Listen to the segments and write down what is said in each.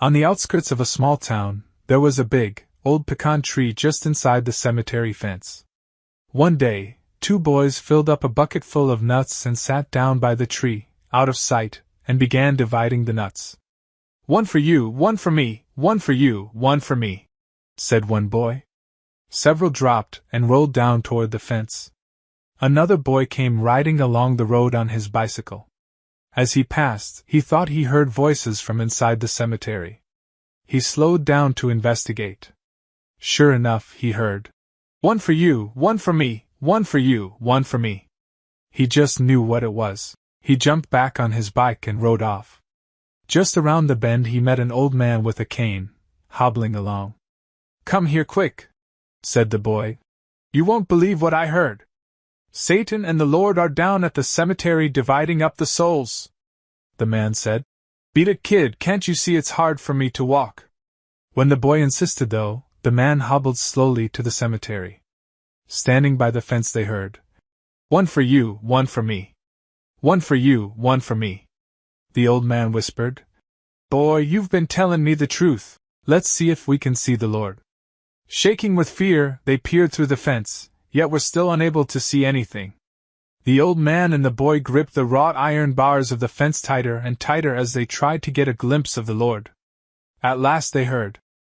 On the outskirts of a small town, there was a big, old pecan tree just inside the cemetery fence. One day, two boys filled up a bucket full of nuts and sat down by the tree, out of sight, and began dividing the nuts. "One for you, one for me, one for you, one for me," said one boy. Several dropped and rolled down toward the fence. Another boy came riding along the road on his bicycle. As he passed, he thought he heard voices from inside the cemetery. He slowed down to investigate. Sure enough, he heard, "One for you, one for me, one for you, one for me." He just knew what it was. He jumped back on his bike and rode off. Just around the bend he met an old man with a cane, hobbling along. "Come here quick," said the boy. "You won't believe what I heard. Satan and the Lord are down at the cemetery dividing up the souls," the man said. "Beat it, kid, can't you see it's hard for me to walk?" When the boy insisted, though, the man hobbled slowly to the cemetery. Standing by the fence they heard, "One for you, one for me. One for you, one for me." The old man whispered, "Boy, you've been telling me the truth. Let's see if we can see the Lord." Shaking with fear, they peered through the fence, yet were still unable to see anything. The old man and the boy gripped the wrought iron bars of the fence tighter and tighter as they tried to get a glimpse of the Lord. At last they heard,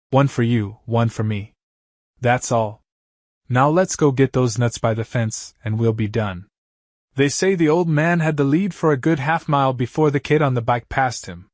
"One for you, one for me. That's all. Now let's go get those nuts by the fence, and we'll be done." They say the old man had the lead for a good half-mile before the kid on the bike passed him.